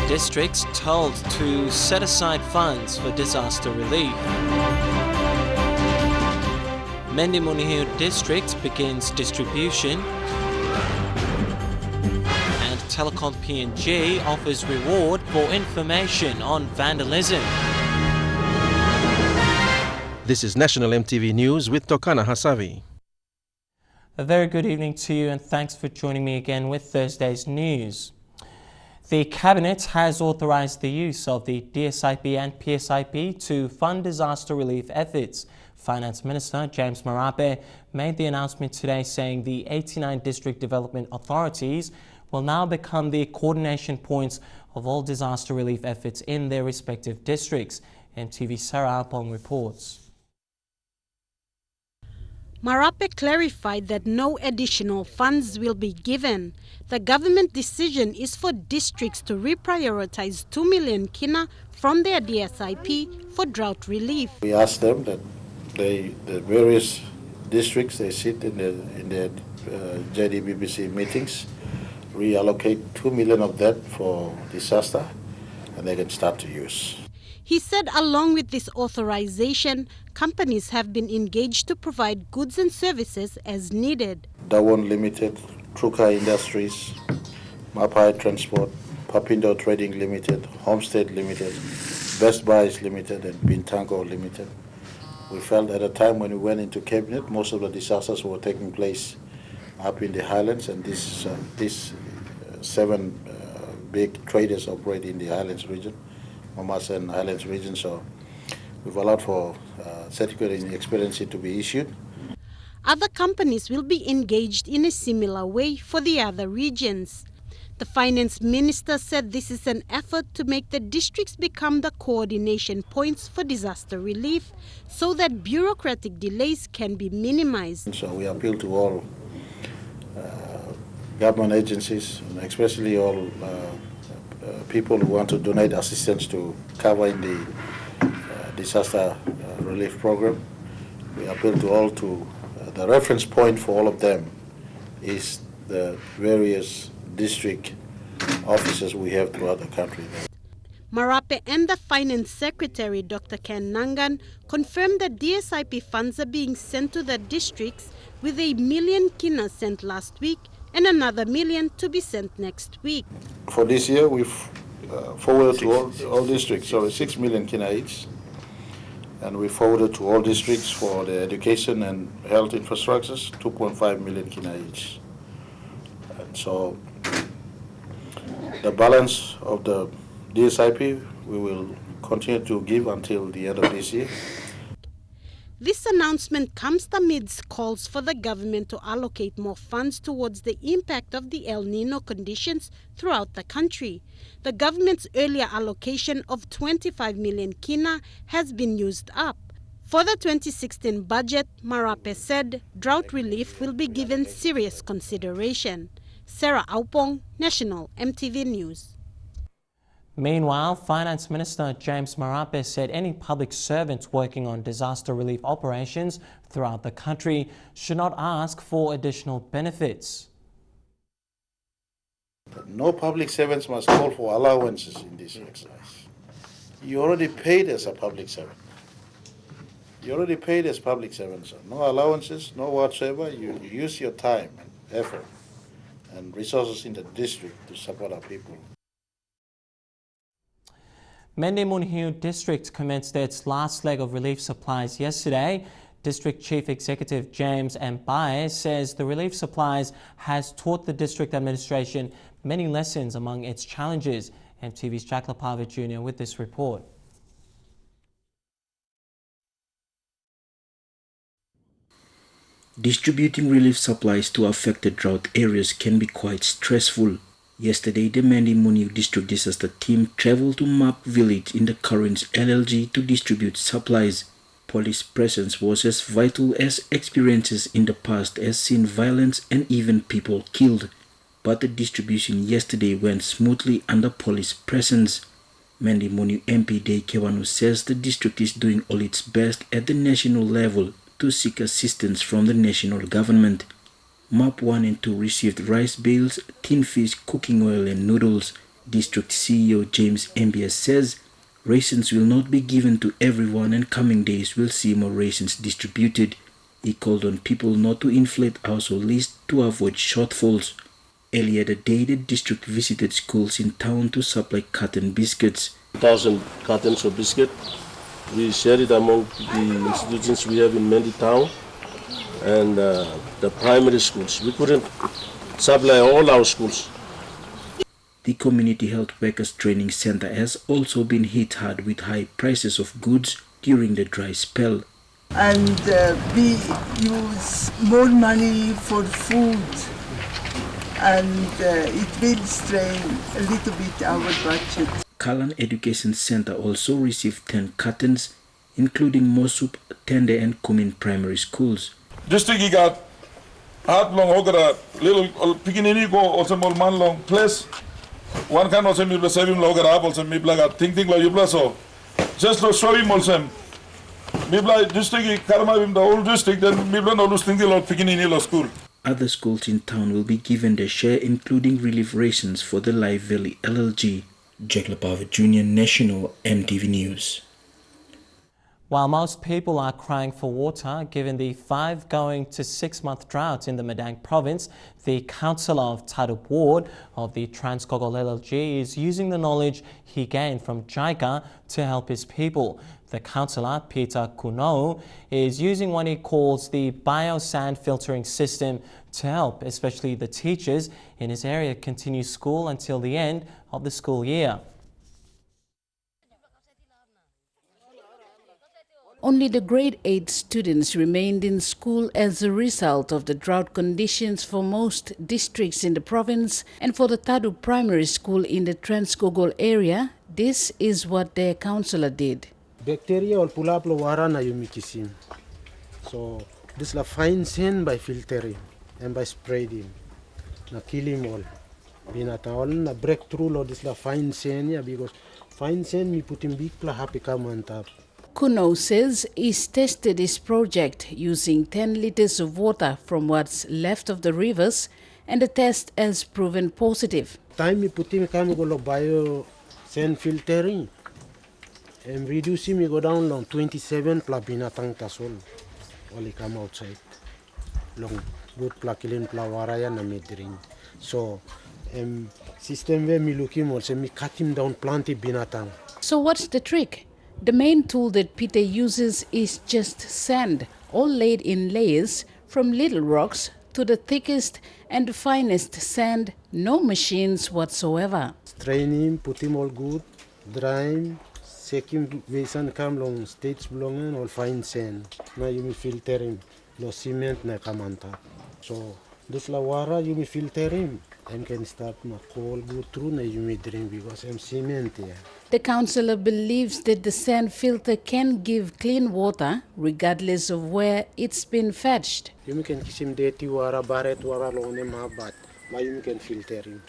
Munhiu District told to set aside funds for disaster relief. Mendi Munhiu District begins distribution. And Telikom PNG offers reward for information on vandalism. This is National EMTV News with Tokana Hasavi. A very good evening to you and thanks for joining me again with Thursday's news. The Cabinet has authorised the use of the DSIP and PSIP to fund disaster relief efforts. Finance Minister James Marape made the announcement today saying the 89 district development authorities will now become the coordination points of all disaster relief efforts in their respective districts. EMTV Sarah Alpong reports. Marape clarified that no additional funds will be given. The government decision is for districts to reprioritize 2 million kina from their DSIP for drought relief. We asked them that the various districts, they sit in the JDBBC meetings, reallocate 2 million of that for disaster, and they can start to use. He said along with this authorization, companies have been engaged to provide goods and services as needed. Dawon Limited, Truka Industries, Mapai Transport, Papindo Trading Limited, Homestead Limited, Best Buys Limited and Bintango Limited. We felt at a time when we went into cabinet, most of the disasters were taking place up in the highlands, and these 7 big traders operate in the highlands region. Mamasa and Highlands region, so we've allowed for certificate in experiency to be issued. Other companies will be engaged in a similar way for the other regions. The Finance Minister said this is an effort to make the districts become the coordination points for disaster relief so that bureaucratic delays can be minimized. So we appeal to all government agencies, and especially all people who want to donate assistance to cover in the disaster relief program. We appeal to all to the reference point for all of them is the various district offices we have throughout the country. Marape and the Finance Secretary, Dr. Ken Nangan, confirmed that DSIP funds are being sent to the districts, with 1 million kina sent last week and another 1 million to be sent next week. For this year, we've forwarded to all districts, 6 million kina each. And we forwarded to all districts for the education and health infrastructures, 2.5 million kina each. And so the balance of the DSIP, we will continue to give until the end of this year. This announcement comes amidst calls for the government to allocate more funds towards the impact of the El Nino conditions throughout the country. The government's earlier allocation of 25 million kina has been used up. For the 2016 budget, Marape said drought relief will be given serious consideration. Sarah Aupong, National EMTV News. Meanwhile, Finance Minister James Marape said any public servants working on disaster relief operations throughout the country should not ask for additional benefits. No public servants must call for allowances in this exercise. You already paid as a public servant. You already paid as public servants. So no allowances, no whatsoever. You use your time and effort and resources in the district to support our people. Mendi Munhiu District commenced its last leg of relief supplies yesterday. District Chief Executive James Mbaye says the relief supplies has taught the district administration many lessons among its challenges. MTV's Jack Lapava Jr. with this report. Distributing relief supplies to affected drought areas can be quite stressful. Yesterday, the Mendi Munhiu District disaster team traveled to Map village in the Currents LLG to distribute supplies. Police presence was as vital as experiences in the past has seen violence and even people killed. But the distribution yesterday went smoothly under police presence. Mendi Munhiu MP Day Kewanu says the district is doing all its best at the national level to seek assistance from the national government. MAP 1 and 2 received rice bales, tin fish, cooking oil and noodles. District CEO James Mbia says rations will not be given to everyone and coming days will see more rations distributed. He called on people not to inflate household lists to avoid shortfalls. Earlier the day, the district visited schools in town to supply cotton biscuits. 1,000 cartons of biscuit. We share it among the institutions we have in Mendi town and the primary schools. We couldn't supply all our schools. The Community Health Workers Training Center has also been hit hard with high prices of goods during the dry spell. And we use more money for food, and it will strain a little bit our budget. Kalan Education Center also received 10 cartons, including Mosup, Tende and Kumin primary schools. District you got hard long ogara little pikinini go also more man long place. One can also me save him logara also me blaga think like you so just to show him also me blaga district karma him the whole district then me blaga no think the pikinini lo school. Other schools in town will be given their share, including relief rations for the Live Valley LLG. Jack Lepave Jr., National EMTV News. While most people are crying for water, given the 5 going to 6 month drought in the Madang province, the councillor of Tadup Ward of the Transkogol LLG is using the knowledge he gained from JICA to help his people. The councillor, Peter Kuno, is using what he calls the biosand filtering system to help, especially the teachers in his area, continue school until the end of the school year. Only the grade 8 students remained in school as a result of the drought conditions for most districts in the province, and for the Tadup Primary School in the Transkogol area, this is what their councillor did. Bacteria or pull up wara na yumikisim. So this la fine sand by filtering and by spreading. Na kill him all. Binatawal na breakthrough lo this la fine sand ya because fine sand mi put him big pla happy come on top. Kuno says he's tested his project using 10 liters of water from what's left of the rivers, and the test has proven positive. Time mi put him come go lo bio sand filtering. And reducing me go down long 27 pla binatang tasol. Only come outside. Long good pla kilin pla waraya na me drink. So system where me looking also me cut him down plenty binatang. So what's the trick? The main tool that Peter uses is just sand, all laid in layers from little rocks to the thickest and finest sand, no machines whatsoever. Strain him, put him all good, dry him, shake him, waste come long, states belonging all fine sand. Now you may filter him, no cement na kamanta. So this la wara you may filter him and can start na coal go through na you may drink because I'm cement here. The councillor believes that the sand filter can give clean water regardless of where it's been fetched. You can kiss him dirty water, barret water long ma but you can filter him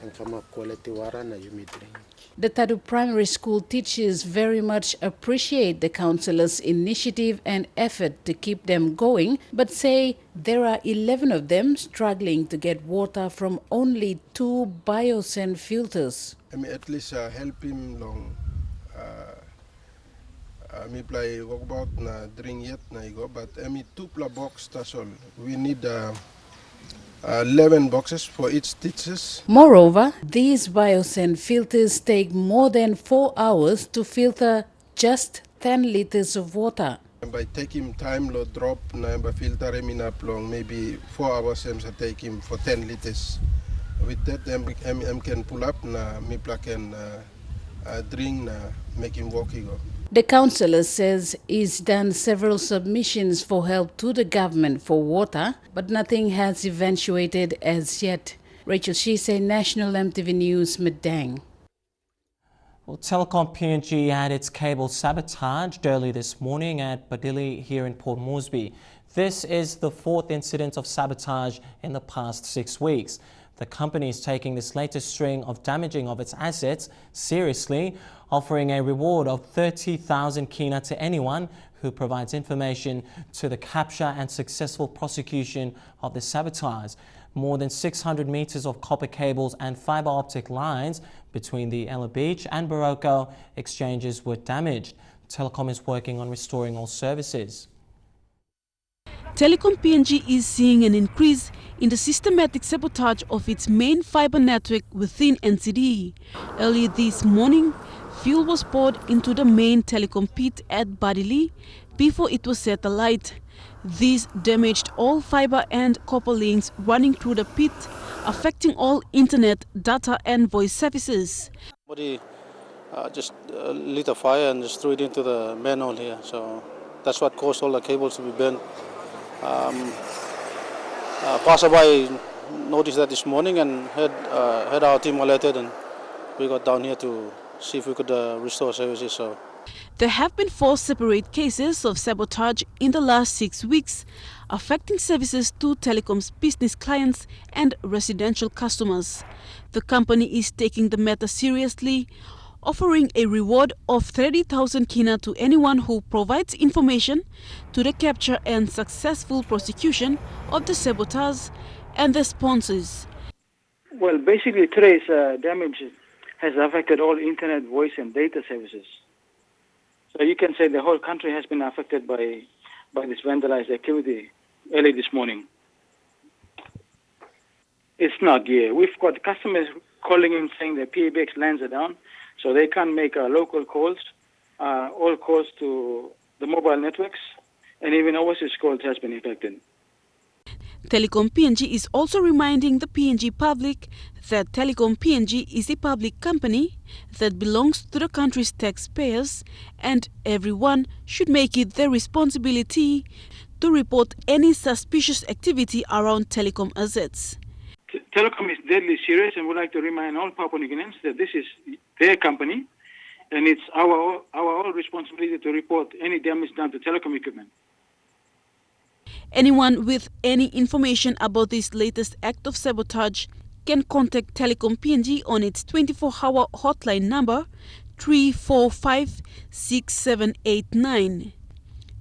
and come up quality water na you may drink. The Tadup Primary School teachers very much appreciate the councillor's initiative and effort to keep them going, but say there are 11 of them struggling to get water from only 2 biosand filters. I mean, at least help him long. Me play walk about na drink yet na go, but I mean 2 box that's all. We need 11 boxes for each teachers. Moreover, these biosand filters take more than 4 hours to filter just 10 liters of water. By taking time to drop na by filter him in up long, maybe 4 hours I take him for 10 liters. With that, I can pull up na me can drink na make him walk. The councillor says he's done several submissions for help to the government for water, but nothing has eventuated as yet. Rachel Shise, National EMTV News, Madang. Well, Telikom PNG had its cable sabotaged early this morning at Badili here in Port Moresby. This is the 4th incident of sabotage in the past 6 weeks. The company is taking this latest string of damaging of its assets seriously, offering a reward of 30,000 kina to anyone who provides information to the capture and successful prosecution of the sabotage. More than 600 meters of copper cables and fiber optic lines between the Ella Beach and Barocco exchanges were damaged. Telikom is working on restoring all services. Telikom PNG is seeing an increase in the systematic sabotage of its main fiber network within NCD. Earlier this morning, fuel was poured into the main Telikom pit at Badili before it was set alight. This damaged all fiber and copper links running through the pit, affecting all internet, data and voice services. Somebody just lit a fire and just threw it into the manhole here, so that's what caused all the cables to be burned. Passerby noticed that this morning and had our team alerted, and we got down here to see if we could restore services. So there have been 4 separate cases of sabotage in the last 6 weeks, affecting services to Telikom's business clients and residential customers. The company is taking the matter seriously, offering a reward of 30,000 kina to anyone who provides information to the capture and successful prosecution of the saboteurs and their sponsors. Well, basically today's damage has affected all internet, voice and data services. So you can say the whole country has been affected by this vandalized activity early this morning. It's not, yeah. We've got customers calling in saying that PBX lines are down, so they can't make local calls. All calls to the mobile networks and even overseas calls has been affected. Telikom PNG is also reminding the PNG public that Telikom PNG is a public company that belongs to the country's taxpayers, and everyone should make it their responsibility to report any suspicious activity around Telikom assets. Telikom is deadly serious and would like to remind all Papua New Guineans that this is their company and it's our responsibility to report any damage done to telecom equipment. Anyone with any information about this latest act of sabotage can contact Telikom PNG on its 24-hour hotline number 345-6789.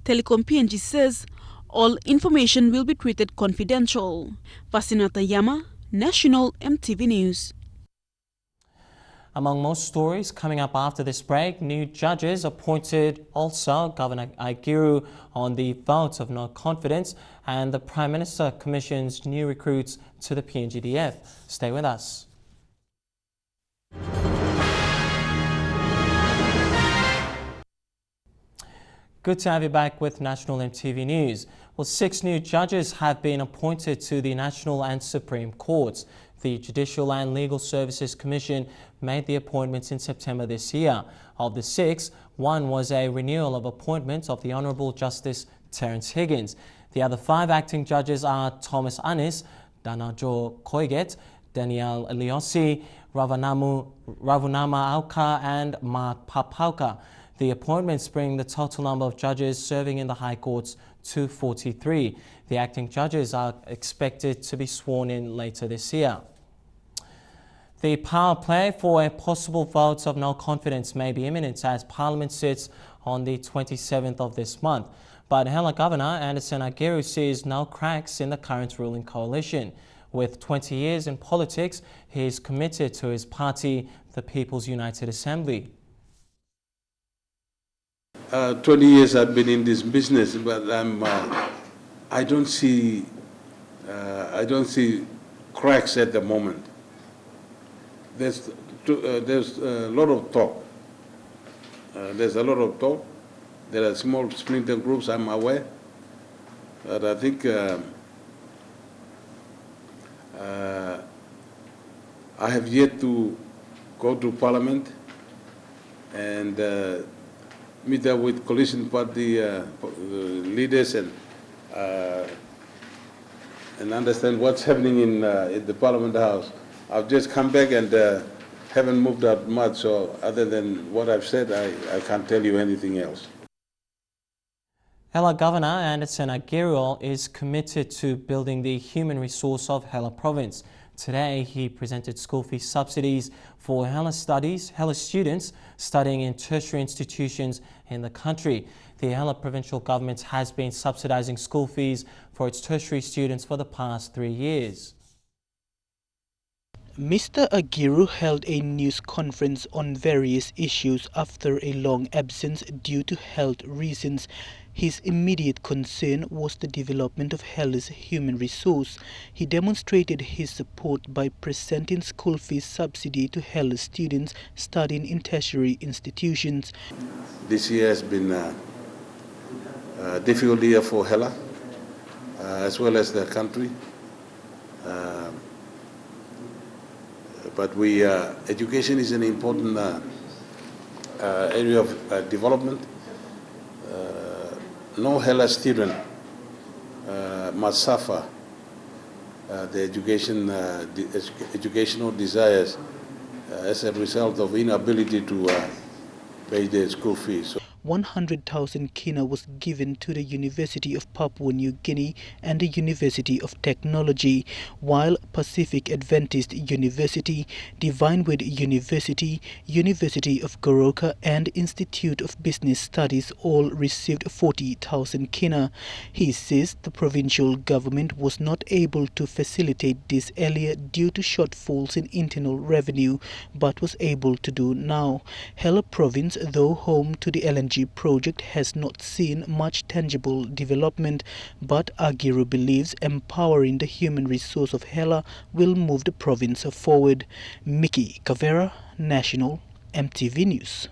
Telikom PNG says all information will be treated confidential. Vasinata Yama, National EMTV News. Among most stories coming up after this break, new judges appointed, also Governor Aigiru on the vote of no confidence, and the Prime Minister commissions new recruits to the PNGDF. Stay with us. Good to have you back with National EMTV News. Well, 6 new judges have been appointed to the National and Supreme Courts. The Judicial and Legal Services Commission made the appointments in September this year. Of the 6, 1 was a renewal of appointment of the Honourable Justice Terence Higgins. The other 5 acting judges are Thomas Anis, Danajo Koiget, Daniel Eliosi, Ravunama Auka and Mark Papauka. The appointments bring the total number of judges serving in the High Courts to 43. The acting judges are expected to be sworn in later this year. The power play for a possible vote of no confidence may be imminent as Parliament sits on the 27th of this month. But Hela Governor Anderson Agiru sees no cracks in the current ruling coalition. With 20 years in politics, he is committed to his party, the People's United Assembly. 20 years I've been in this business, but I don't see cracks at the moment. There's a lot of talk. There are small splinter groups, I'm aware, but I think I have yet to go to Parliament and meet up with coalition party leaders and understand what's happening in the Parliament House. I've just come back and haven't moved out much, so other than what I've said, I can't tell you anything else. Hela Governor Anderson Agiru is committed to building the human resource of Hela Province. Today, he presented school fee subsidies for Hela students studying in tertiary institutions in the country. The Hela provincial government has been subsidizing school fees for its tertiary students for the past 3 years. Mr. Agiru held a news conference on various issues after a long absence due to health reasons. His immediate concern was the development of Hela's human resource. He demonstrated his support by presenting school fees subsidy to Hela students studying in tertiary institutions. This year has been a difficult year for Hela, as well as the country. But education is an important area of development. No Hela student must suffer the educational desires as a result of inability to pay their school fees. 100,000 kina was given to the University of Papua New Guinea and the University of Technology, while Pacific Adventist University, Divinewood University, University of Goroka and Institute of Business Studies all received 40,000 kina. He says the provincial government was not able to facilitate this earlier due to shortfalls in internal revenue, but was able to do now. Hela Province, though home to the LNG project, has not seen much tangible development, but Agiru believes empowering the human resource of Hela will move the province forward. Mickey Cavera, National EMTV News.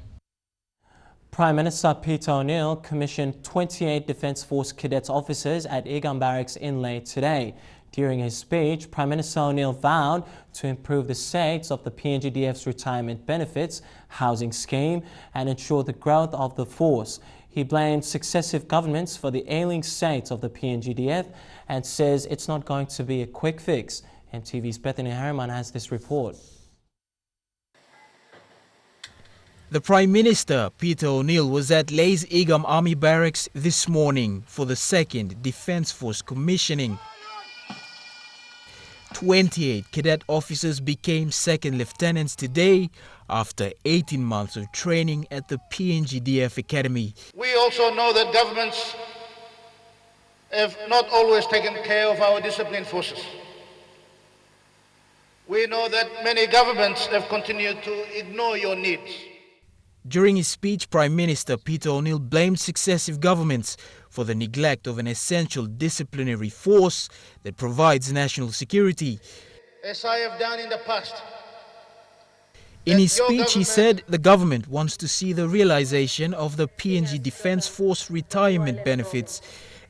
Prime Minister Peter O'Neill commissioned 28 Defence Force Cadets officers at Egam Barracks Inlet today. During his speech, Prime Minister O'Neill vowed to improve the state of the PNGDF's retirement benefits, housing scheme and ensure the growth of the force. He blamed successive governments for the ailing state of the PNGDF and says it's not going to be a quick fix. MTV's Bethany Harriman has this report. The Prime Minister, Peter O'Neill, was at Lays Egam Army Barracks this morning for the second Defence Force commissioning. 28 cadet officers became second lieutenants today after 18 months of training at the PNGDF Academy. We also know that governments have not always taken care of our disciplined forces. We know that many governments have continued to ignore your needs. During his speech, Prime Minister Peter O'Neill blamed successive governments for the neglect of an essential disciplinary force that provides national security. As I have done in the past. In his speech, he said the government wants to see the realization of the PNG Defence Force retirement benefits.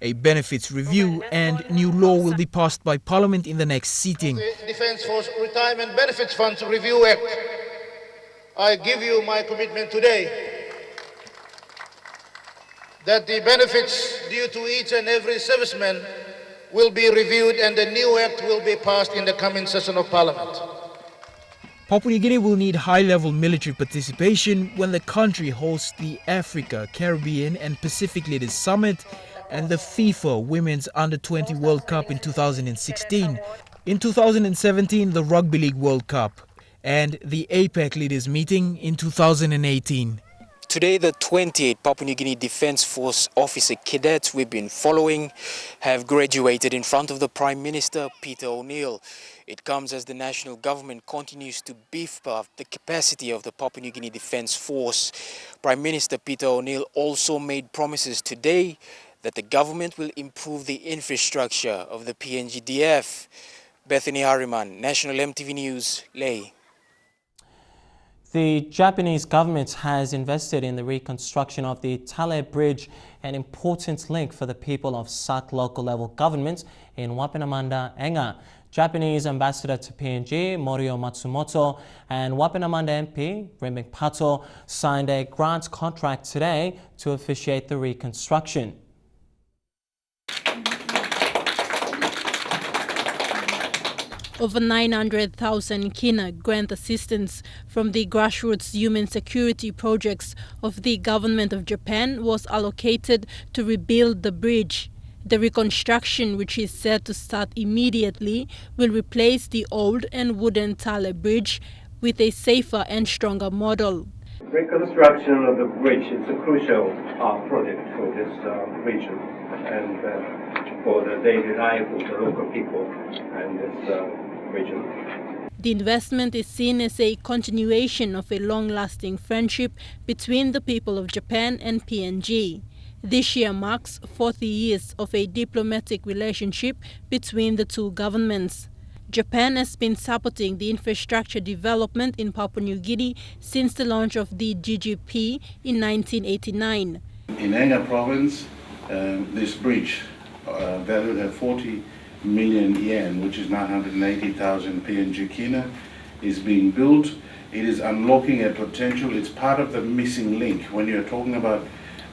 A benefits review and new law will be passed by Parliament in the next sitting. The Defence Force Retirement Benefits Funds Review Act. I give you my commitment today that the benefits due to each and every serviceman will be reviewed and the new act will be passed in the coming session of Parliament. Papua New Guinea will need high-level military participation when the country hosts the Africa, Caribbean and Pacific Leaders Summit and the FIFA Women's Under-20 World Cup in 2016. In 2017, the Rugby League World Cup and the APEC Leaders Meeting in 2018. Today, the 28 Papua New Guinea Defence Force officer cadets we've been following have graduated in front of the Prime Minister, Peter O'Neill. It comes as the national government continues to beef up the capacity of the Papua New Guinea Defence Force. Prime Minister Peter O'Neill also made promises today that the government will improve the infrastructure of the PNGDF. Bethany Harriman, National EMTV News, Leh. The Japanese government has invested in the reconstruction of the Tale Bridge, an important link for the people of SAC local level government in Wapenamanda, Enga. Japanese ambassador to PNG, Morio Matsumoto, and Wapenamanda MP, Rembek Pato, signed a grant contract today to officiate the reconstruction. Over 900,000 kina grant assistance from the grassroots human security projects of the government of Japan was allocated to rebuild the bridge. The reconstruction, which is set to start immediately, will replace the old and wooden Tale Bridge with a safer and stronger model. Reconstruction of the bridge is a crucial project for this region and for the daily life of the local people and this region. The investment is seen as a continuation of a long-lasting friendship between the people of Japan and PNG. This year marks 40 years of a diplomatic relationship between the two governments. Japan has been supporting the infrastructure development in Papua New Guinea since the launch of the GGP in 1989. In Anga province, this bridge, valued at 40 million yen, which is 980,000 PNG kina, is being built. It is unlocking a potential. It's part of the missing link when you're talking about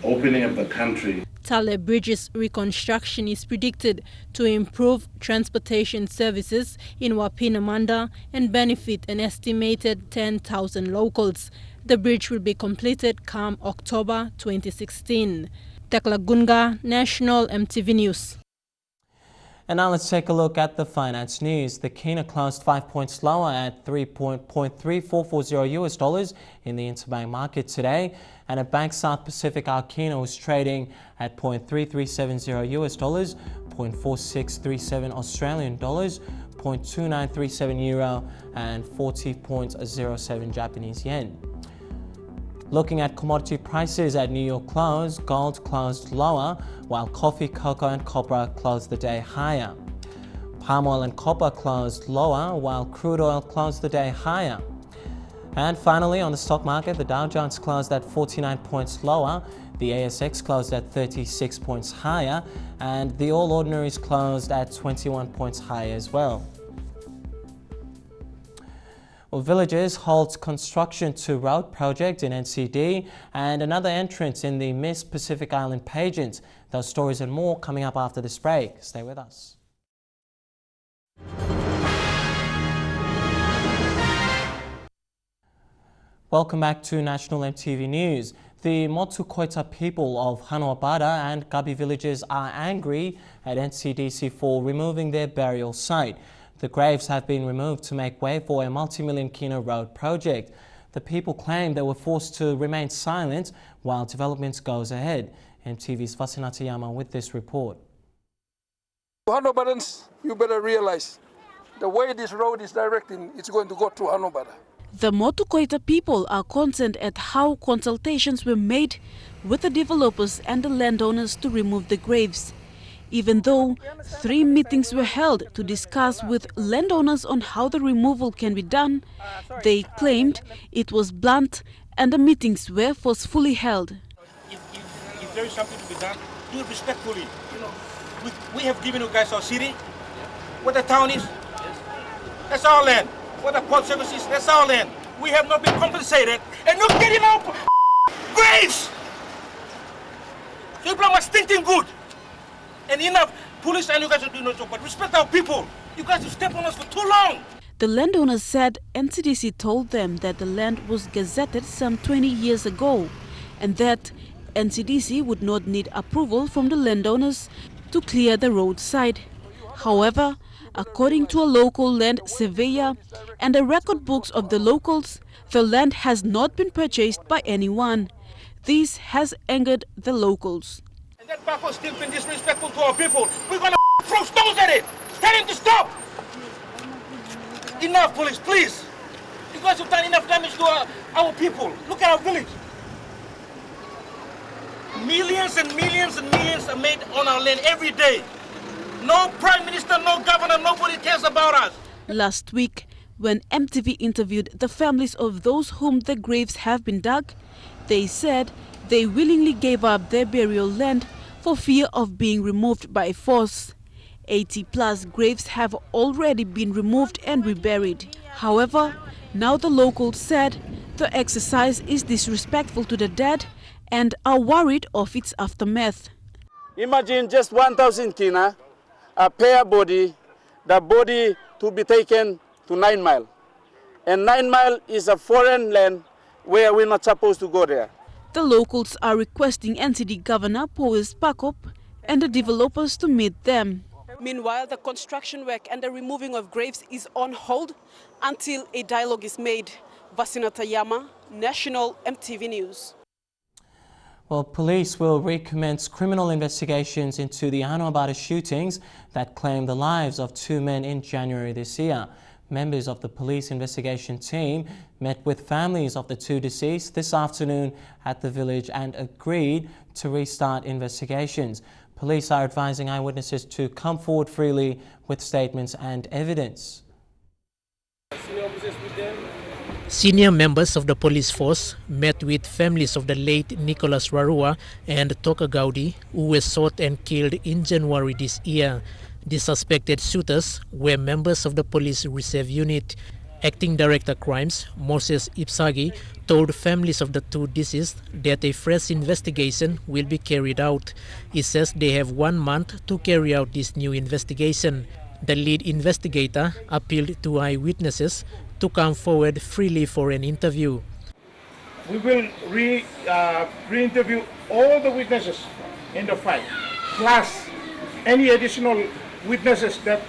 opening up the country. Tale Bridge's reconstruction is predicted to improve transportation services in Wapinamanda and benefit an estimated 10,000 locals. The bridge will be completed come October 2016. Tekla Gunga, National EMTV News. And now let's take a look at the finance news. The kina closed 5 points lower at $3.3440 in the interbank market today, and at Bank South Pacific, our kina was trading at $0.3370 $0.4637 Australian dollars, $0.2937 euro, and 40.07 Japanese yen. Looking at commodity prices at New York close, gold closed lower, while coffee, cocoa and copra closed the day higher. Palm oil and copper closed lower, while crude oil closed the day higher. And finally, on the stock market, the Dow Jones closed at 49 points lower, the ASX closed at 36 points higher, and the All Ordinaries closed at 21 points higher as well. Well, villagers halt construction to road project in NCD and another entrance in the Miss Pacific Island pageant. Those stories and more coming up after this break. Stay with us. Welcome back to National EMTV News. The Motu Koita people of Hanuabada and Gabi villages are angry at NCDC for removing their burial site. The graves have been removed to make way for a multi-million kina road project. The people claim they were forced to remain silent while development goes ahead. MTV's Vasinata Yama with this report. Hanobadans, you better realize the way this road is directing, it's going to go through Hanobada. The Motu Koita people are concerned at how consultations were made with the developers and the landowners to remove the graves. Even though 3 meetings were held to discuss with landowners on how the removal can be done, they claimed it was blunt and the meetings were forcefully held. If there is something to be done, do it respectfully. You know, we have given you guys our city. What the town is, that's our land. What the port service is, that's our land. We have not been compensated, and you're getting our graves! People are thinking good. And enough, police and you guys are doing no job, but respect our people. You guys have stepped on us for too long. The landowners said NCDC told them that the land was gazetted some 20 years ago and that NCDC would not need approval from the landowners to clear the roadside. However, according to a local land surveyor and the record books of the locals, the land has not been purchased by anyone. This has angered the locals. And that Bako still been disrespectful to our people. We're gonna throw stones at it. Tell him to stop. Enough, police, please. You guys have done enough damage to our people. Look at our village. Millions and millions and millions are made on our land every day. No prime minister, no governor, nobody cares about us. Last week, when MTV interviewed the families of those whom the graves have been dug, they said they willingly gave up their burial land for fear of being removed by force. 80+ graves have already been removed and reburied. However, now the locals said the exercise is disrespectful to the dead and are worried of its aftermath. Imagine just 1,000 kina, a pair body, the body to be taken to 9 Mile. And 9 Mile is a foreign land where we're not supposed to go there. The locals are requesting NCD Governor Powis Pakop and the developers to meet them. Meanwhile, the construction work and the removing of graves is on hold until a dialogue is made. Vasinata Yama, National EMTV News. Well, police will recommence criminal investigations into the Hanuabada shootings that claimed the lives of 2 men in January this year. Members of the police investigation team met with families of the two deceased this afternoon at the village and agreed to restart investigations. Police are advising eyewitnesses to come forward freely with statements and evidence. Senior members of the police force met with families of the late Nicholas Rarua and Toka Gaudi, who were shot and killed in January this year. The suspected shooters were members of the police reserve unit. Acting Director Crimes, Moses Ipsagi, told families of the two deceased that a fresh investigation will be carried out. He says they have 1 month to carry out this new investigation. The lead investigator appealed to eyewitnesses to come forward freely for an interview. We will re-interview all the witnesses in the fight, plus any additional witnesses that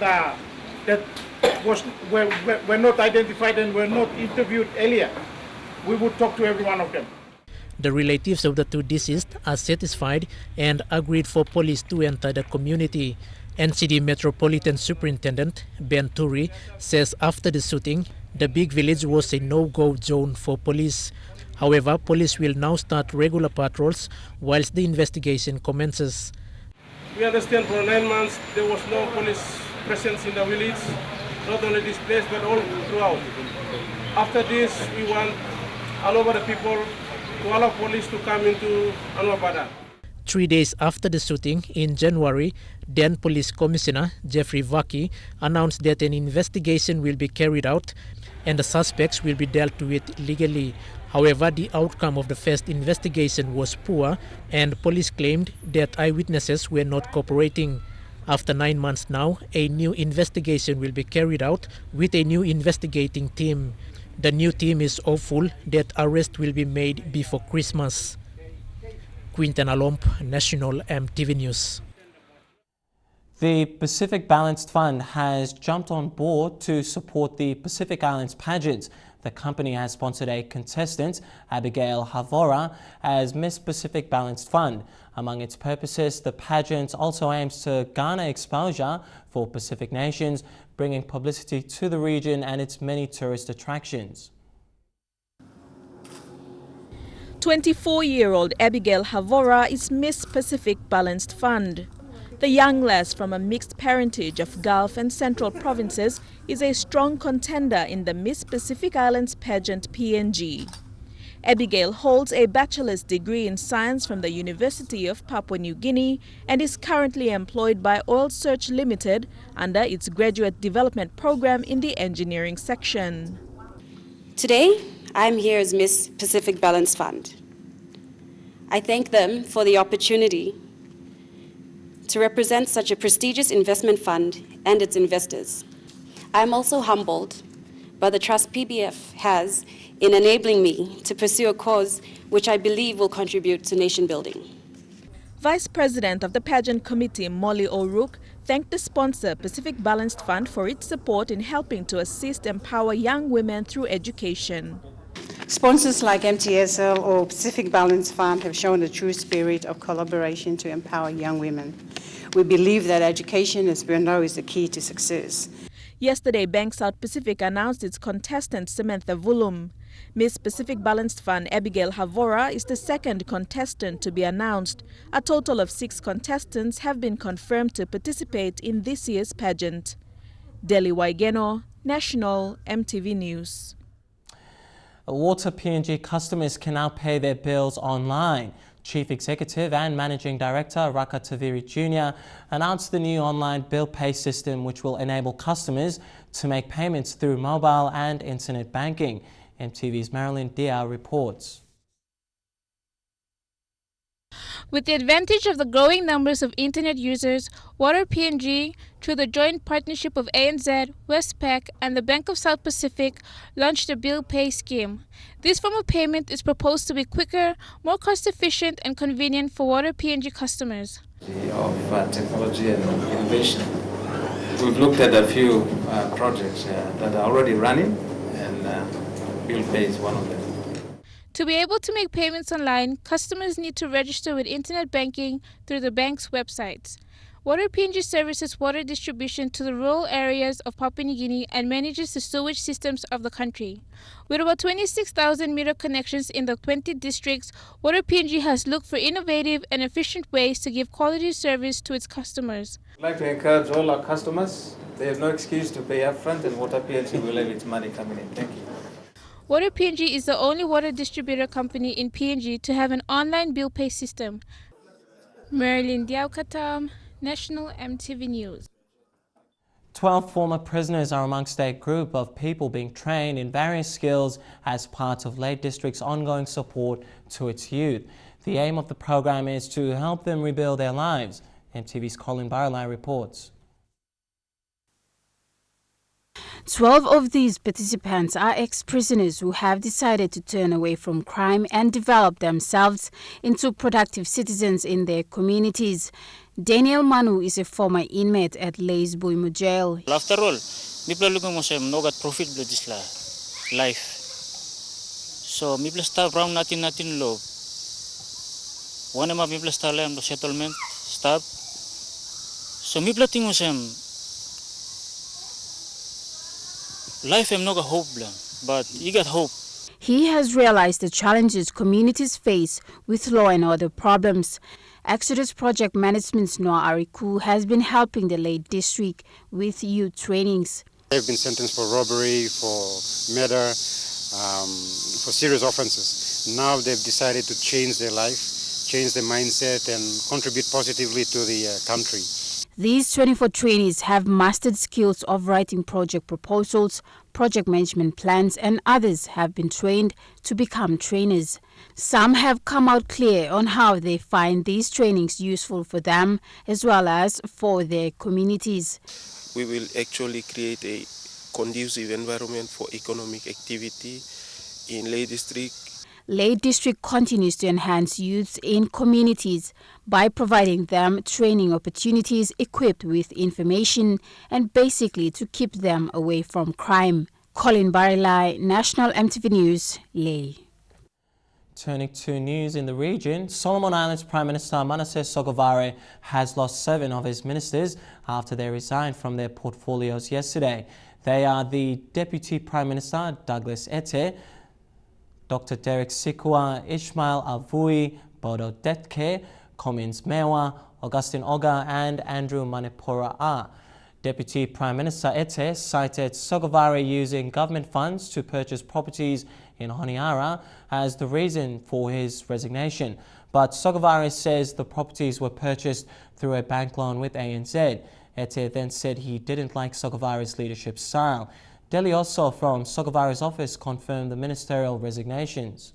were not identified and were not interviewed earlier. We would talk to every one of them. The relatives of the two deceased are satisfied and agreed for police to enter the community. NCD Metropolitan Superintendent Ben Turi says after the shooting, the big village was a no-go zone for police. However, police will now start regular patrols whilst the investigation commences. We understand for 9 months there was no police presence in the village, not only this place but all throughout. After this, we want all over the people to allow police to come into Anwabada. 3 days after the shooting in January, then Police Commissioner Jeffrey Vaki announced that an investigation will be carried out and the suspects will be dealt with legally. However, the outcome of the first investigation was poor and police claimed that eyewitnesses were not cooperating. After 9 months now, a new investigation will be carried out with a new investigating team. The new team is hopeful that arrest will be made before Christmas. Quinten Alomp, National EMTV News. The Pacific Balanced Fund has jumped on board to support the Pacific Islands pageant. The company has sponsored a contestant, Abigail Havora, as Miss Pacific Balanced Fund. Among its purposes, the pageant also aims to garner exposure for Pacific nations, bringing publicity to the region and its many tourist attractions. 24-year-old Abigail Havora is Miss Pacific Balanced Fund. The young lass from a mixed parentage of Gulf and Central provinces is a strong contender in the Miss Pacific Islands pageant PNG. Abigail holds a bachelor's degree in science from the University of Papua New Guinea and is currently employed by Oil Search Limited under its graduate development program in the engineering section. Today, I'm here as Miss Pacific Balanced Fund. I thank them for the opportunity to represent such a prestigious investment fund and its investors. I'm also humbled by the trust PBF has in enabling me to pursue a cause which I believe will contribute to nation building. Vice President of the Pageant Committee, Molly O'Rourke, thanked the sponsor, Pacific Balanced Fund, for its support in helping to assist empower young women through education. Sponsors like MTSL or Pacific Balanced Fund have shown a true spirit of collaboration to empower young women. We believe that education, as we know, is the key to success. Yesterday, Bank South Pacific announced its contestant, Samantha Vulum. Miss Pacific Balanced Fund Abigail Havora is the second contestant to be announced. A total of 6 contestants have been confirmed to participate in this year's pageant. Deli Waigeno, National EMTV News. Water PNG customers can now pay their bills online. Chief Executive and Managing Director Raka Taviri Jr. announced the new online bill pay system which will enable customers to make payments through mobile and internet banking. MTV's Marilyn Dia reports. With the advantage of the growing numbers of internet users, Water PNG, through the joint partnership of ANZ, Westpac and the Bank of South Pacific, launched a bill pay scheme. This form of payment is proposed to be quicker, more cost-efficient and convenient for Water PNG customers. Of technology and innovation. We've looked at a few projects that are already running, and bill pay is one of them. To be able to make payments online, customers need to register with internet banking through the bank's websites. Water PNG services water distribution to the rural areas of Papua New Guinea and manages the sewage systems of the country. With about 26,000 meter connections in the 20 districts, Water PNG has looked for innovative and efficient ways to give quality service to its customers. I'd like to encourage all our customers. They have no excuse to pay upfront, and Water PNG will have its money coming in. Thank you. Water PNG is the only water distributor company in PNG to have an online bill pay system. Marilyn Diaukatam, National EMTV News. 12 former prisoners are amongst a group of people being trained in various skills as part of Leyte District's ongoing support to its youth. The aim of the program is to help them rebuild their lives. EMTV's Colin Baralai reports. 12 of these participants are ex-prisoners who have decided to turn away from crime and develop themselves into productive citizens in their communities. Daniel Manu is a former inmate at Leyte's Buimu jail. After all, people looking for no got profit with this life. So people start from nothing low. One of my people start the settlement start. So people think life am not a hope, but you got hope. He has realized the challenges communities face with law and order problems. Exodus Project Management's Noah Ariku has been helping the Leyte District with youth trainings. They've been sentenced for robbery, for murder, for serious offenses. Now they've decided to change their life, change their mindset and contribute positively to the country. These 24 trainees have mastered skills of writing project proposals, project management plans, and others have been trained to become trainers. Some have come out clear on how they find these trainings useful for them as well as for their communities. We will actually create a conducive environment for economic activity in Leyte District. Leyte District continues to enhance youths in communities by providing them training opportunities equipped with information and basically to keep them away from crime. Colin Barilai, National EMTV News, Leyte. Turning to news in the region, Solomon Islands Prime Minister Manasseh Sogavare has lost 7 of his ministers after they resigned from their portfolios yesterday. They are the Deputy Prime Minister Douglas Ete, Dr. Derek Sikua, Ishmael Avui, Bodo Detke, Comins Mewa, Augustine Oga and Andrew Manipura A. Deputy Prime Minister Ete cited Sogavare using government funds to purchase properties in Honiara as the reason for his resignation. But Sogavare says the properties were purchased through a bank loan with ANZ. Ete then said he didn't like Sogavare's leadership style. Delhi also from Sogavare's office confirmed the ministerial resignations.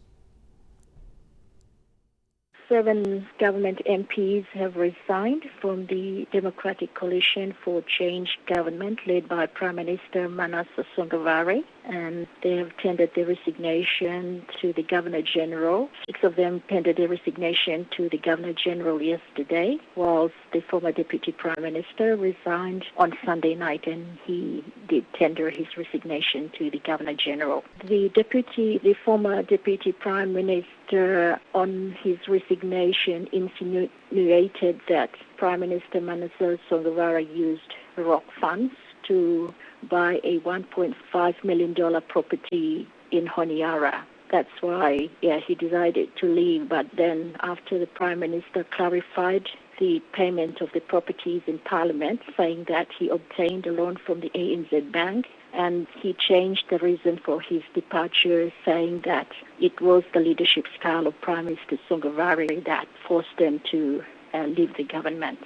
7 government MPs have resigned from the Democratic Coalition for Change government led by Prime Minister Manasseh Sogavare, and they have tendered their resignation to the Governor-General. 6 of them tendered their resignation to the Governor-General yesterday, whilst the former Deputy Prime Minister resigned on Sunday night, and he did tender his resignation to the Governor-General. The former Deputy Prime Minister on his resignation insinuated that Prime Minister Manasseh Sogavare used ROC funds to buy a $1.5 million property in Honiara. That's why, he decided to leave. But then after the Prime Minister clarified the payment of the properties in Parliament, saying that he obtained a loan from the ANZ Bank, and he changed the reason for his departure, saying that it was the leadership style of Prime Minister Sogavare that forced them to leave the government.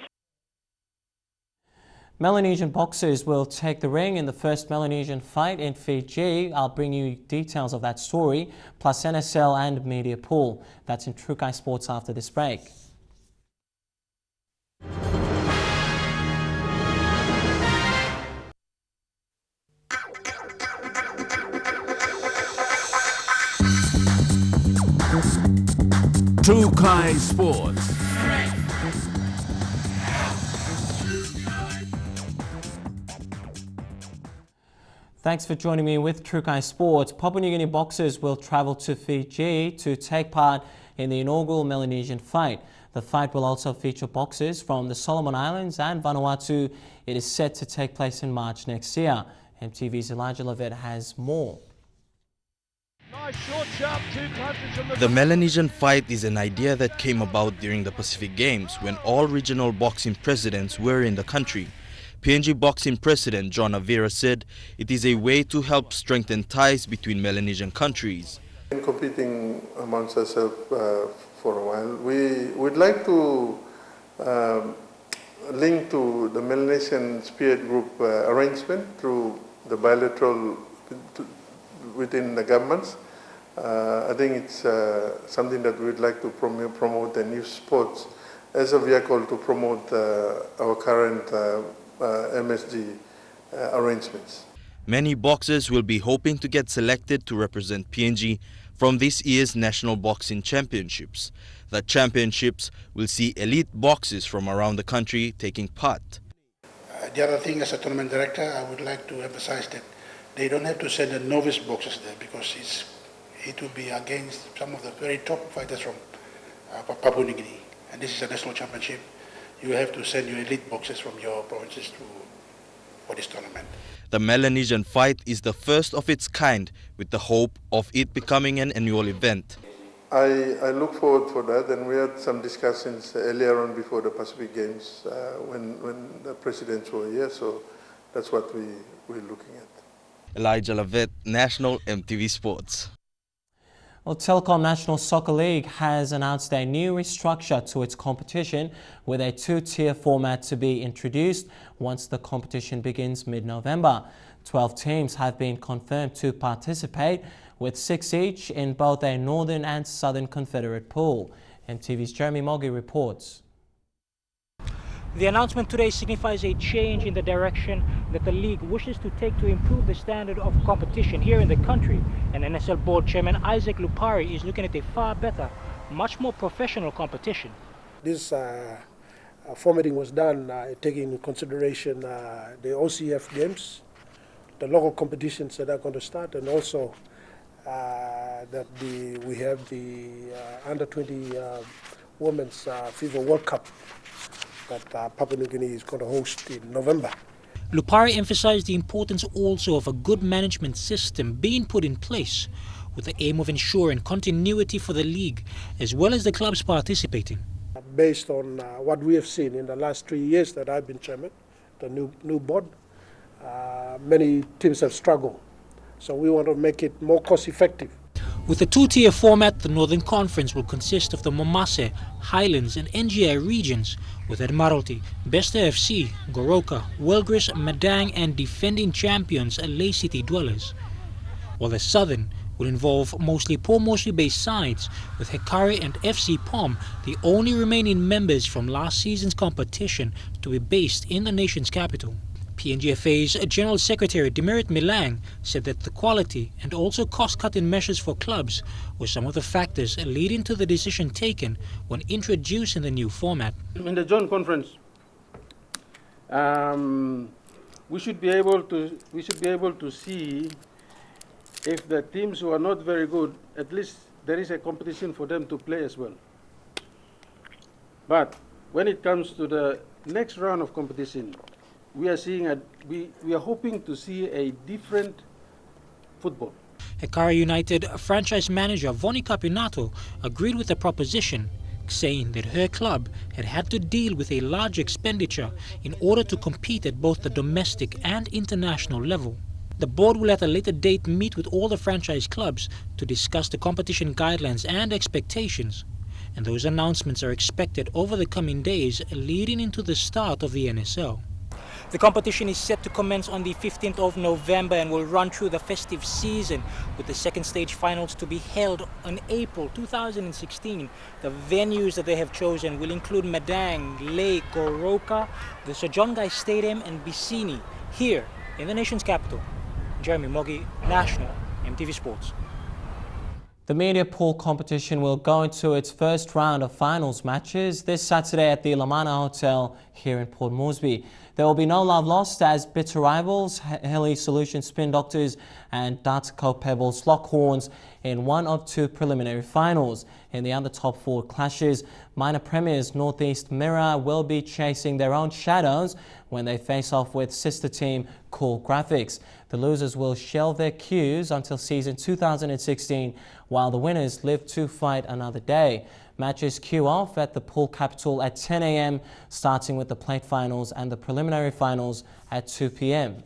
Melanesian boxers will take the ring in the first Melanesian fight in Fiji. I'll bring you details of that story, plus NSL and media pool. That's in Trukai Sports after this break. Trukai Sports. Thanks for joining me with Trukai Sports. Papua New Guinea boxers will travel to Fiji to take part in the inaugural Melanesian fight. The fight will also feature boxers from the Solomon Islands and Vanuatu. It is set to take place in March next year. MTV's Elijah Levitt has more. The Melanesian fight is an idea that came about during the Pacific Games when all regional boxing presidents were in the country. PNG boxing president John Avira said it is a way to help strengthen ties between Melanesian countries. In competing amongst ourselves for a while, we would like to link to the Melanesian Spirit Group arrangement through the bilateral within the governments. I think it's something that we would like to promote and use sports as a vehicle to promote our current MSG arrangements. Many boxers will be hoping to get selected to represent PNG from this year's National Boxing Championships. The championships will see elite boxers from around the country taking part. The other thing, as a tournament director, I would like to emphasize that they don't have to send the novice boxers there because it will be against some of the very top fighters from Papua New Guinea. And this is a national championship. You have to send your elite boxers from your provinces for this tournament. The Melanesian fight is the first of its kind, with the hope of it becoming an annual event. I look forward for that, and we had some discussions earlier on before the Pacific Games when the presidents were here, so that's what we're looking at. Elijah Levitt, National MTV Sports. Well, Telikom National Soccer League has announced a new restructure to its competition with a two-tier format to be introduced once the competition begins mid-November. 12 teams have been confirmed to participate, with 6 each in both a Northern and Southern Confederate pool. MTV's Jeremy Moggy reports. The announcement today signifies a change in the direction that the league wishes to take to improve the standard of competition here in the country. And NSL Board Chairman Isaac Lupari is looking at a far better, much more professional competition. This formatting was done taking into consideration the OCF games, the local competitions that are going to start, and also that we have the Under-20 Women's FIFA World Cup that Papua New Guinea is going to host in November. Lupari emphasized the importance also of a good management system being put in place with the aim of ensuring continuity for the league as well as the clubs participating. Based on what we have seen in the last 3 years that I've been chairman, the new board, many teams have struggled. So we want to make it more cost effective. With the two-tier format, the Northern Conference will consist of the Momase, Highlands and NGI regions, with Admiralty, Besta FC, Goroka, Wilgris, Madang and defending champions Lay City Dwellers. While the Southern will involve mostly Port Moresby-based sides, with Hekari and FC Pom the only remaining members from last season's competition to be based in the nation's capital. PNGFA's General Secretary Demirit Milang said that the quality and also cost-cutting measures for clubs were some of the factors leading to the decision taken when introducing the new format. In the joint conference, we should be able to see if the teams who are not very good, at least there is a competition for them to play as well. But when it comes to the next round of competition, we are hoping to see a different football. Hekari United franchise manager Voni Capinato agreed with the proposition, saying that her club had to deal with a large expenditure in order to compete at both the domestic and international level. The board will at a later date meet with all the franchise clubs to discuss the competition guidelines and expectations, and those announcements are expected over the coming days leading into the start of the NSL. The competition is set to commence on the 15th of November and will run through the festive season, with the second stage finals to be held in April 2016. The venues that they have chosen will include Madang, Lake, Goroka, the Sojongai Stadium and Bisini, here in the nation's capital. Jeremy Moggy, National MTV Sports. The media pool competition will go into its first round of finals matches this Saturday at the Lamana Hotel here in Port Moresby. There will be no love lost as bitter rivals Heli Solution Spin Doctors and Dartico Pebbles lock horns in one of two preliminary finals. In the other top four clashes, minor premiers Northeast Mirror will be chasing their own shadows when they face off with sister team Cool Graphics. The losers will shelve their queues until season 2016, while the winners live to fight another day. Matches queue off at the pool capital at 10 a.m, starting with the plate finals and the preliminary finals at 2 p.m.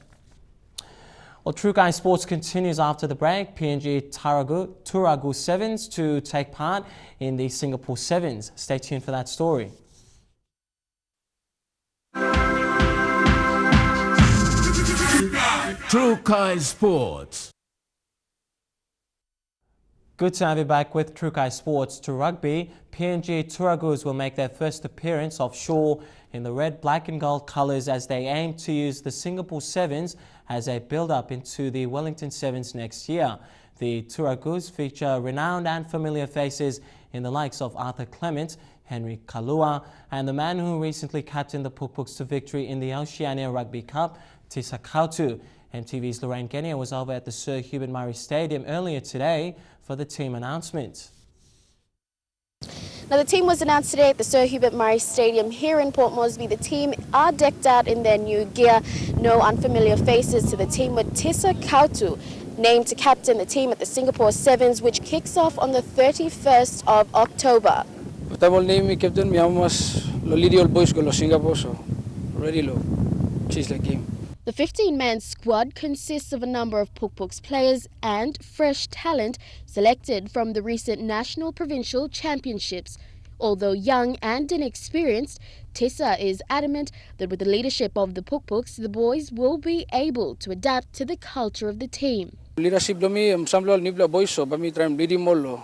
Well, True Guy Sports continues after the break. PNG Turagu Sevens to take part in the Singapore Sevens. Stay tuned for that story. True Guy Sports. Good to have you back with True Guy Sports. To rugby, PNG Turagus will make their first appearance offshore in the red, black and gold colours as they aim to use the Singapore Sevens as a build-up into the Wellington Sevens next year. The Turagus feature renowned and familiar faces in the likes of Arthur Clement, Henry Kalua, and the man who recently captained the Pukpuks to victory in the Oceania Rugby Cup, Tisa Kautu. MTV's Lorraine Genia was over at the Sir Hubert Murray Stadium earlier today for the team announcement. Now, the team was announced today at the Sir Hubert Murray Stadium here in Port Moresby. The team are decked out in their new gear. No unfamiliar faces to the team, with Tisa Kautu named to captain the team at the Singapore Sevens, which kicks off on the 31st of October. Table name me captain, mi amas lo lidio boys go lo Singapore, so ready lo chase the game. The 15-man squad consists of a number of Pukpuks players and fresh talent selected from the recent national provincial championships. Although young and inexperienced, Tessa is adamant that with the leadership of the Pukpuks, the boys will be able to adapt to the culture of the team. Leadership lo mi samlo nibla boys so bami try lead him lo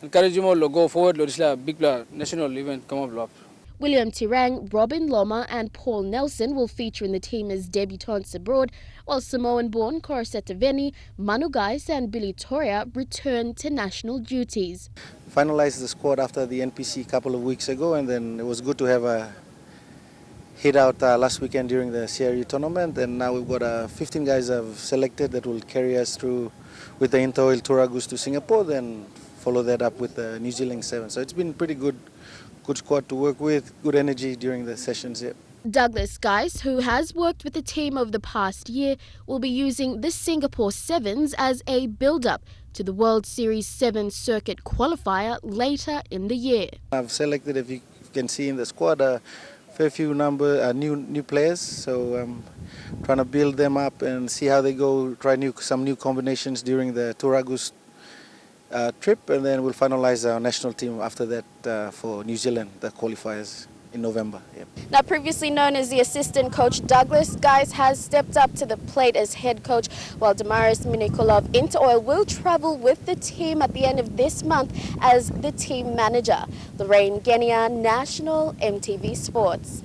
encourage him lo go forward lo isla big national event come up. William Tirang, Robin Loma and Paul Nelson will feature in the team as debutants abroad, while Samoan-born Coruscant Veni, Manu Gais and Billy Toria return to national duties. Finalized the squad after the NPC a couple of weeks ago, and then it was good to have a hit out last weekend during the CRU tournament, and now we've got 15 guys I've selected that will carry us through with the Intoil Turagus to Singapore, then follow that up with the New Zealand Sevens. So it's been pretty good squad to work with, good energy during the sessions here. Douglas Geis, who has worked with the team over the past year, will be using the Singapore Sevens as a build-up to the World Series 7 circuit qualifier later in the year. I've selected, if you can see in the squad, a fair few new players, so I'm trying to build them up and see how they go, try some new combinations during the Turagus trip, and then we'll finalize our national team after that for New Zealand, the qualifiers in November. Yep. Now, previously known as the assistant coach, Douglas Geis has stepped up to the plate as head coach, while Damaris Minikulov Interoil will travel with the team at the end of this month as the team manager. Lorraine Genia, National MTV Sports.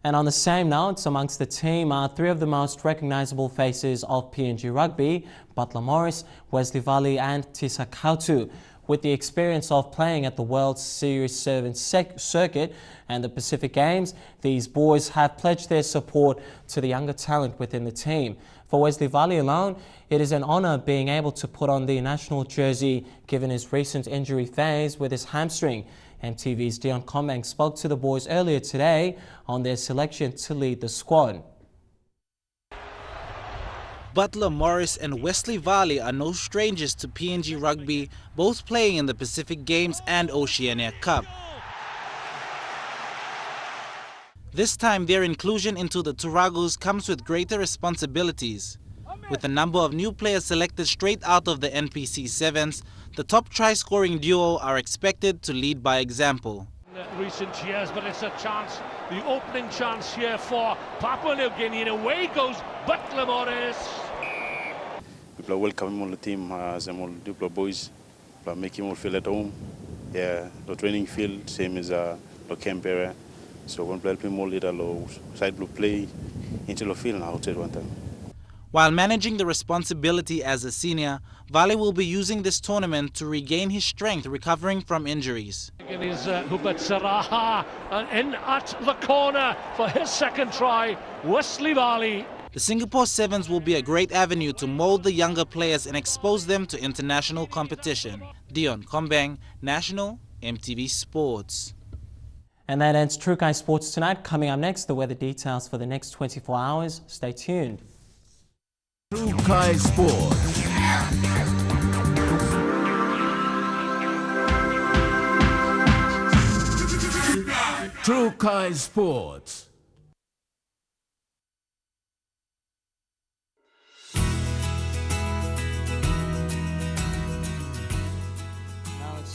And on the same note, amongst the team are three of the most recognisable faces of PNG rugby, Butler Morris, Wesley Valley and Tisa Kautu. With the experience of playing at the World Series 7 circuit and the Pacific Games, these boys have pledged their support to the younger talent within the team. For Wesley Valley alone, it is an honour being able to put on the national jersey given his recent injury phase with his hamstring. MTV's Dion Combank spoke to the boys earlier today on their selection to lead the squad. Butler Morris and Wesley Valley are no strangers to PNG rugby, both playing in the Pacific Games and Oceania Cup. This time their inclusion into the Turagus comes with greater responsibilities. With a number of new players selected straight out of the NPC Sevens, the top try-scoring duo are expected to lead by example. In recent years, but it's a chance, the opening chance here for Papua New Guinea, and away goes Butler Morris. People are welcoming on the team as all Duplo boys, making them feel at home. Yeah, the training field same as the camp area. So when people more later, side blue play into the field now outside one time. While managing the responsibility as a senior, Vale will be using this tournament to regain his strength recovering from injuries. It is Hubert Saraha in at the corner for his second try, Wesley Valley. The Singapore Sevens will be a great avenue to mold the younger players and expose them to international competition. Dion Kombang, National EMTV Sports. And that ends True Guy Sports tonight. Coming up next, the weather details for the next 24 hours. Stay tuned. True Guy Sports. True Guy Sports.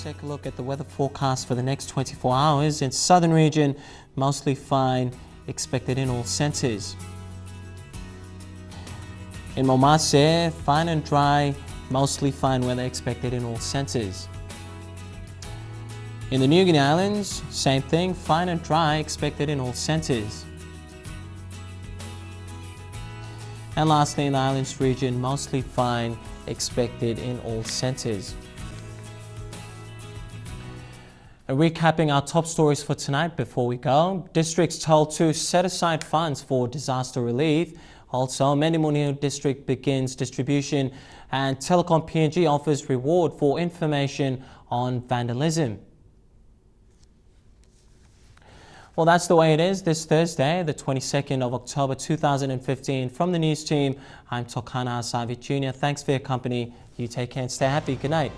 Take a look at the weather forecast for the next 24 hours. In southern region, mostly fine, expected in all centres. In Momase, fine and dry, mostly fine weather expected in all centres. In the New Guinea Islands, same thing, fine and dry expected in all centres. And lastly, in the islands region, mostly fine expected in all centres. Recapping our top stories for tonight before we go. Districts told to set aside funds for disaster relief. Also, Mendi Munhiu District begins distribution and Telikom PNG offers reward for information on vandalism. Well, that's the way it is this Thursday, the 22nd of October 2015. From the news team, I'm Tokana Asavi Jr. Thanks for your company. You take care and stay happy. Good night.